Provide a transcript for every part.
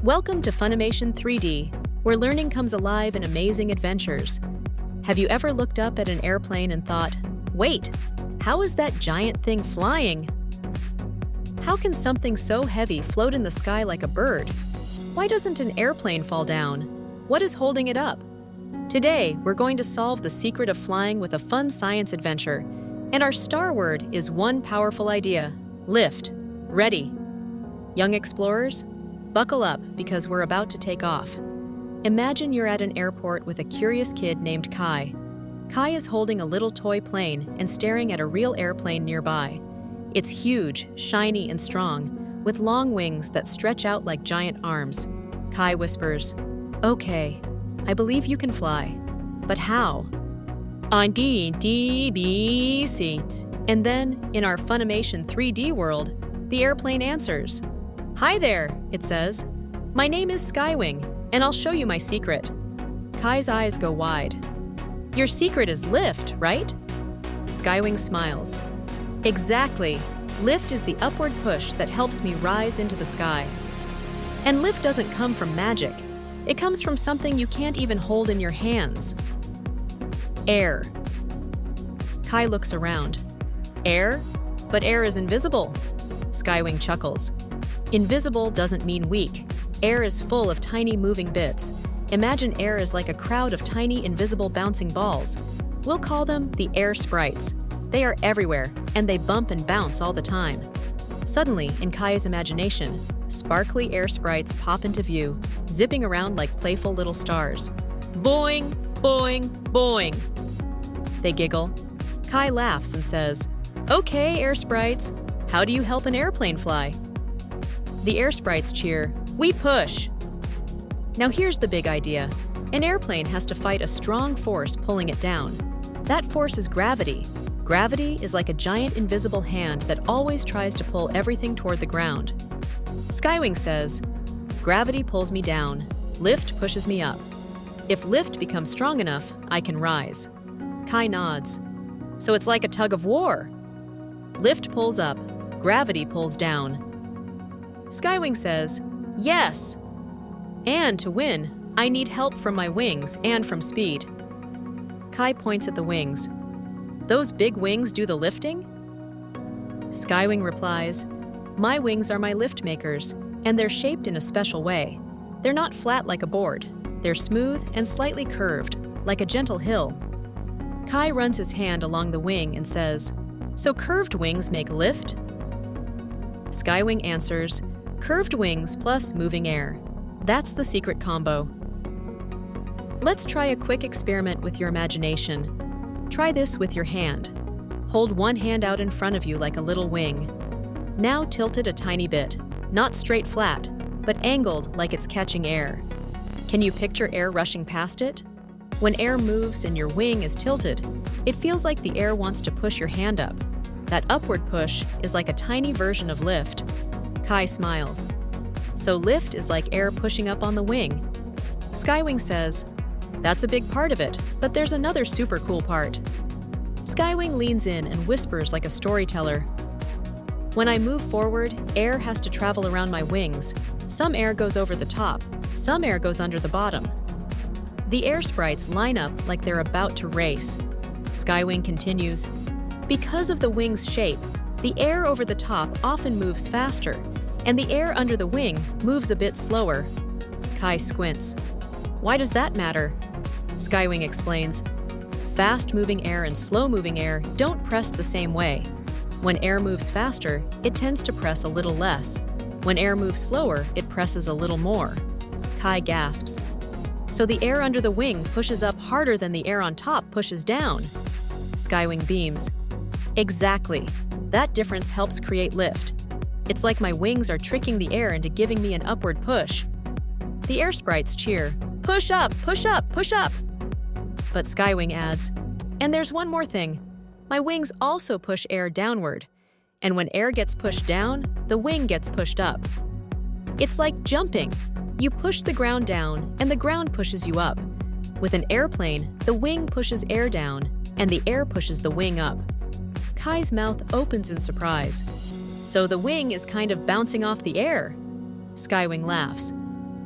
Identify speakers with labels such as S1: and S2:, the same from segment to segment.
S1: Welcome to Funimation 3D, where learning comes alive in amazing adventures. Have you ever looked up at an airplane and thought, wait, how is that giant thing flying? How can something so heavy float in the sky like a bird? Why doesn't an airplane fall down? What is holding it up? Today, we're going to solve the secret of flying with a fun science adventure, and our star word is one powerful idea: lift. Ready? Young explorers, buckle up because we're about to take off. Imagine you're at an airport with a curious kid named Kai. Kai is holding a little toy plane and staring at a real airplane nearby. It's huge, shiny, and strong, with long wings that stretch out like giant arms. Kai whispers, "Okay, I believe you can fly. But how?" On D seat. And then, in our Funimation 3D world, the airplane answers. "Hi there," it says. "My name is Skywing, and I'll show you my secret." Kai's eyes go wide. "Your secret is lift, right?" Skywing smiles. "Exactly. Lift is the upward push that helps me rise into the sky. And lift doesn't come from magic. It comes from something you can't even hold in your hands. Air." Kai looks around. "Air? But air is invisible." Skywing chuckles. "Invisible doesn't mean weak. Air is full of tiny moving bits. Imagine air is like a crowd of tiny invisible bouncing balls. We'll call them the air sprites. They are everywhere, and they bump and bounce all the time." Suddenly, in Kai's imagination, sparkly air sprites pop into view, zipping around like playful little stars. Boing, boing, boing. They giggle. Kai laughs and says, "Okay, air sprites, how do you help an airplane fly?" The air sprites cheer, "We push." Now here's the big idea. An airplane has to fight a strong force pulling it down. That force is gravity. Gravity is like a giant invisible hand that always tries to pull everything toward the ground. Skywing says, "Gravity pulls me down. Lift pushes me up. If lift becomes strong enough, I can rise." Kai nods. "So it's like a tug of war." Lift pulls up, gravity pulls down. Skywing says, "Yes! And to win, I need help from my wings and from speed." Kai points at the wings. "Those big wings do the lifting?" Skywing replies, "My wings are my lift makers, and they're shaped in a special way. They're not flat like a board. They're smooth and slightly curved, like a gentle hill." Kai runs his hand along the wing and says, "So curved wings make lift?" Skywing answers, "Curved wings plus moving air. That's the secret combo." Let's try a quick experiment with your imagination. Try this with your hand. Hold one hand out in front of you like a little wing. Now tilt it a tiny bit, not straight flat, but angled like it's catching air. Can you picture air rushing past it? When air moves and your wing is tilted, it feels like the air wants to push your hand up. That upward push is like a tiny version of lift. Kai smiles. "So lift is like air pushing up on the wing." Skywing says, "That's a big part of it, but there's another super cool part." Skywing leans in and whispers like a storyteller. "When I move forward, air has to travel around my wings. Some air goes over the top, some air goes under the bottom." The air sprites line up like they're about to race. Skywing continues, "Because of the wing's shape, the air over the top often moves faster, and the air under the wing moves a bit slower." Kai squints. "Why does that matter?" Skywing explains, "Fast-moving air and slow-moving air don't press the same way. When air moves faster, it tends to press a little less. When air moves slower, it presses a little more." Kai gasps. "So the air under the wing pushes up harder than the air on top pushes down?" Skywing beams. "Exactly. That difference helps create lift. It's like my wings are tricking the air into giving me an upward push." The air sprites cheer, "Push up, push up, push up!" But Skywing adds, "And there's one more thing. My wings also push air downward. And when air gets pushed down, the wing gets pushed up. It's like jumping. You push the ground down, and the ground pushes you up. With an airplane, the wing pushes air down, and the air pushes the wing up." Kai's mouth opens in surprise. "So the wing is kind of bouncing off the air." Skywing laughs.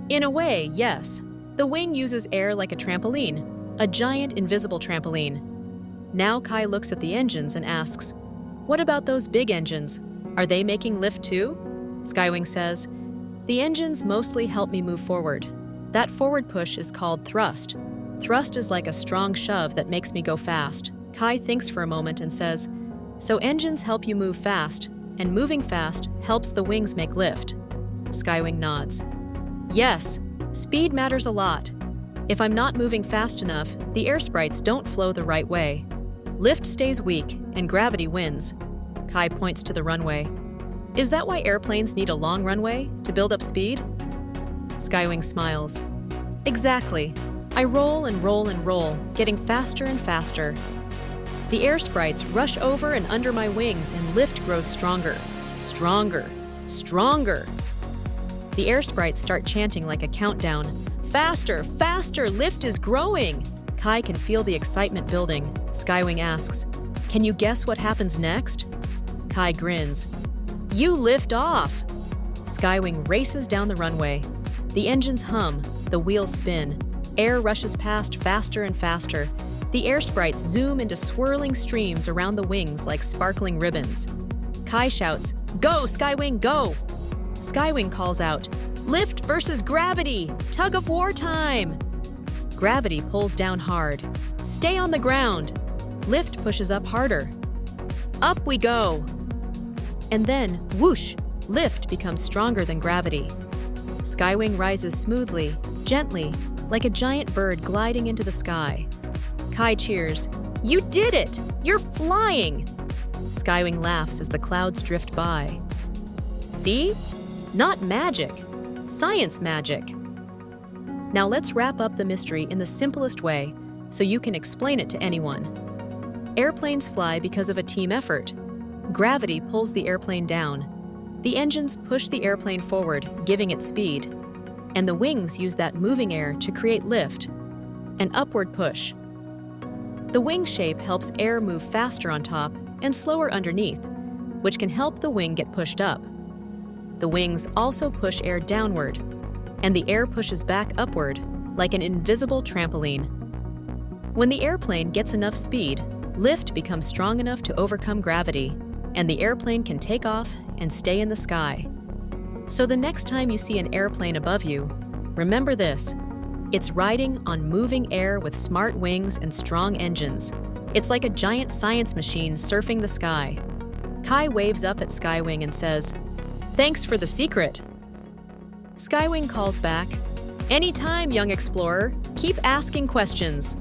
S1: In a way, yes. The wing uses air like a trampoline, a giant invisible trampoline. Now Kai looks at the engines and asks, "What about those big engines? Are they making lift too?" Skywing says, "The engines mostly help me move forward. That forward push is called thrust. Thrust is like a strong shove that makes me go fast." Kai thinks for a moment and says, "So engines help you move fast, and moving fast helps the wings make lift." Skywing nods. "Yes, speed matters a lot. If I'm not moving fast enough, the air sprites don't flow the right way. Lift stays weak, and gravity wins." Kai points to the runway. "Is that why airplanes need a long runway, to build up speed?" Skywing smiles. "Exactly. I roll and roll and roll, getting faster and faster. The air sprites rush over and under my wings and lift grows stronger, stronger, stronger." The air sprites start chanting like a countdown. "Faster, faster, lift is growing!" Kai can feel the excitement building. Skywing asks, "Can you guess what happens next?" Kai grins. "You lift off!" Skywing races down the runway. The engines hum, the wheels spin. Air rushes past faster and faster. The air sprites zoom into swirling streams around the wings like sparkling ribbons. Kai shouts, "Go, Skywing, go!" Skywing calls out, "Lift versus gravity! Tug of war time!" Gravity pulls down hard. "Stay on the ground!" Lift pushes up harder. Up we go! And then, whoosh, lift becomes stronger than gravity. Skywing rises smoothly, gently, like a giant bird gliding into the sky. Kai cheers, "You did it! You're flying!" Skywing laughs as the clouds drift by. See? Not magic. Science magic. Now let's wrap up the mystery in the simplest way so you can explain it to anyone. Airplanes fly because of a team effort. Gravity pulls the airplane down. The engines push the airplane forward, giving it speed. And the wings use that moving air to create lift, an upward push. The wing shape helps air move faster on top and slower underneath, which can help the wing get pushed up. The wings also push air downward, and the air pushes back upward, like an invisible trampoline. When the airplane gets enough speed, lift becomes strong enough to overcome gravity, and the airplane can take off and stay in the sky. So the next time you see an airplane above you, remember this: it's riding on moving air with smart wings and strong engines. It's like a giant science machine surfing the sky. Kai waves up at Skywing and says, "Thanks for the secret." Skywing calls back, "Anytime, young explorer. Keep asking questions."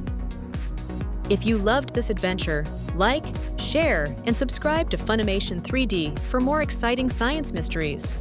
S1: If you loved this adventure, like, share, and subscribe to Funimation 3D for more exciting science mysteries.